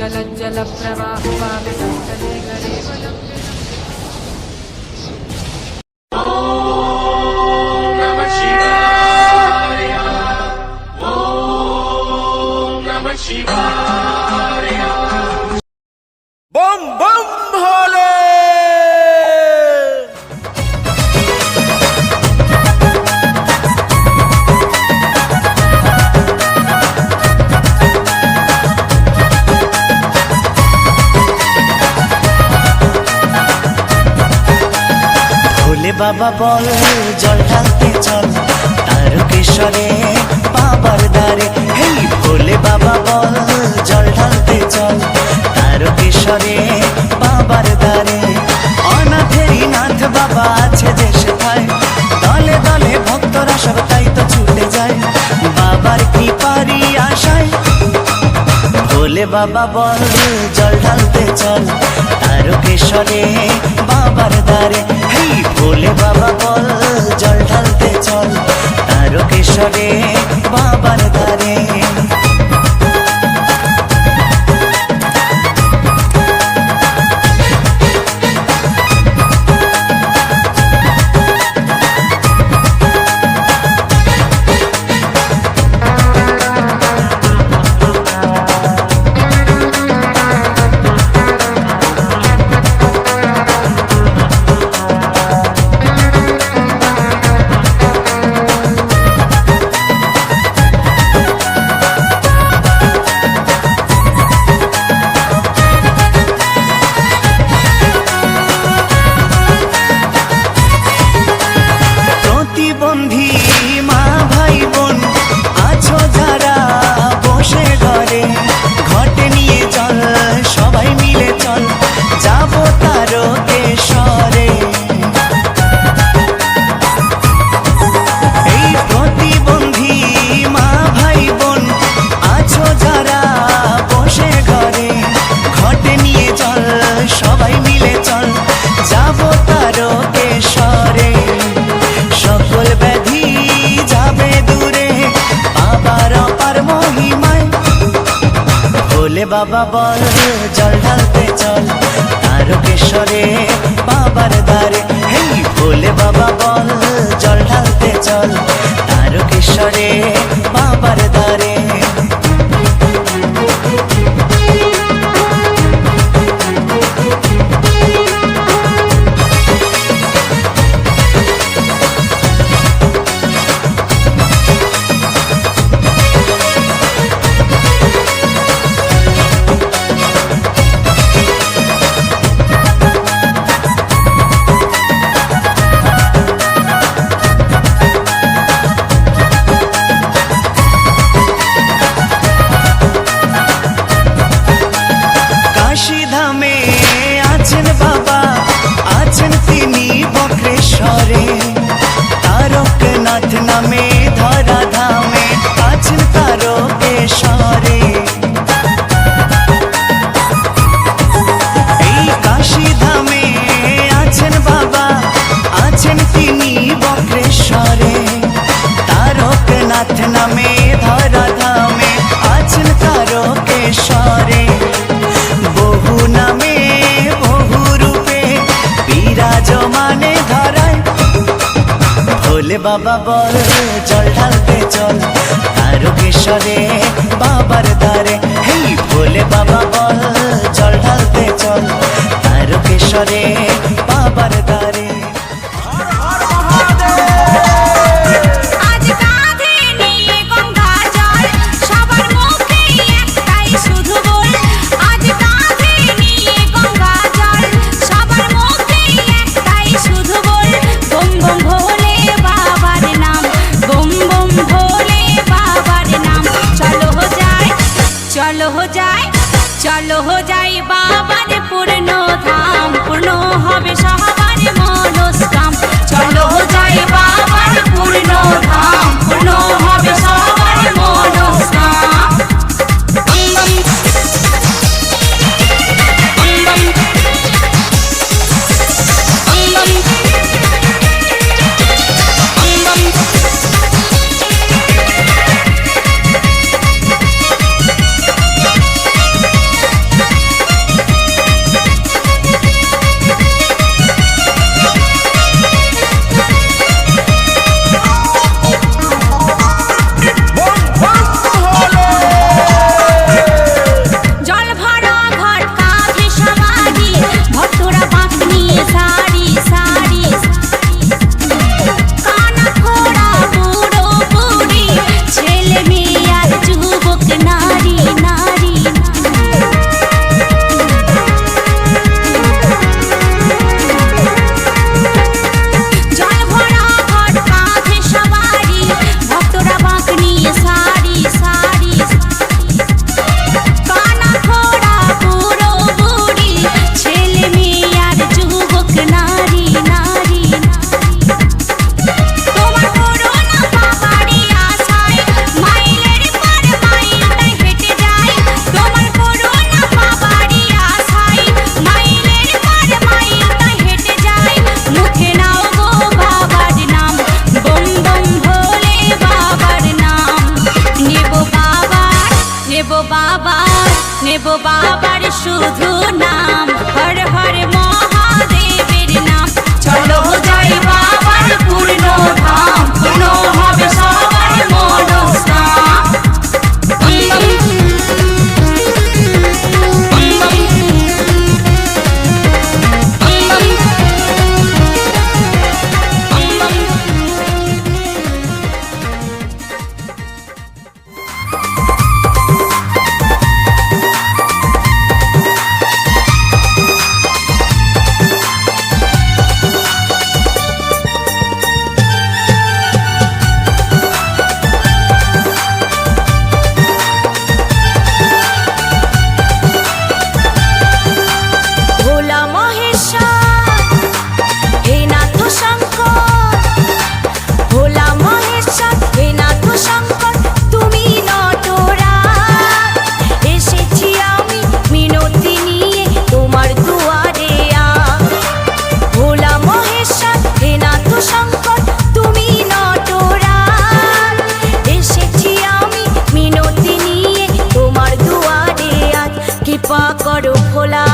गलज्जल प्रवाहपावितस्थले गरेवलं बम बम भोले। भोले बाबा बोल जल ढालते चल तारकेश्वरे बाবার দ্বারে। हे भोले बाबा बोल जल ढालते चल तारकेश्वरे बाবার দ্বারে। অনাথেরই নাথ বাবা আছে যে সেথায়, দলে দলে ভক্তরা সব তাই তো ছুটে যায় বাবার কৃপারই আশায়। भोले बाबा बोल जल ढालते चल तारकेश्वरे बाবার দ্বারে। हे भोले बाबा बोल जल ढालते चल तारकेश्वरे बाবার দ্বারে। প্রতিবন্ধী মা ভাই বোন আছো যারা বসে ঘরে, ঘটে নিয়ে চল সবাই মিলে চল যাব তারকেশ্বরে। এই প্রতিবন্ধী মা ভাই বোন আছো যারা বসে ঘরে, ঘটে নিয়ে চল সবাই মিলে চল যাব তারকেশ্বরে। সকল ব্যাধি যাবে দূরে বাবার অপার মহিমায়। ভোলে বাবা বল জল ঢালতে চল তারকেশ্বরে বাবার দ্বারে। হে ভোলে বাবা বল জল ঢালতে চল তারকেশ্বরে বাবার দ্বারে। কাশী ধামে আছেন বাবা, আছেন তিনি বক্রেশ্বরে। তারকনাথ নামে ধরা ধামে আছেন তারকেশ্বরে। এই কাশী ধামে আছেন বাবা, আছেন তিনি বক্রেশ্বরে। তারকনাথ নামে ধরা ধামে আছেন তারকেশ্বরে। বহু নামে বহু রূপে বিরাজমানে ধরায়। ভোলে বাবা বল জল ঢালতে চল তারকেশ্বরে বাবার দ্বারে। হে ভোলে বাবা বল জল ঢালতে চল তারকেশ্বরে বাবার দ্বারে। চলো हो जाए बाबार पूर्ण धाम, पूर्ण হবে সবার মনস্কাম। চলো हो जाए बाबार पूर्ण धाम, पूर्ण হবে সবার মনস্কাম। বাবার শুধু নাম, হর হর মহাদেবের নাম। চলো যাই বাবার পূর্ণ ধাম, পূর্ণ হবে সবার মনস্কাম। ভোলা মহেশ্বর হে নাথ শঙ্কর, ভোলা মহেশ্বর হে নাথ শঙ্কর, তুমি নটরাজ। এসেছি আমি মিনতি নিয়ে তোমার দুয়ারে আজ। ভোলা মহেশ্বর হে নাথ শঙ্কর, তুমি নটরাজ। এসেছি আমি মিনতি নিয়ে তোমার দুয়ারে আজ। কৃপা করো ভোলা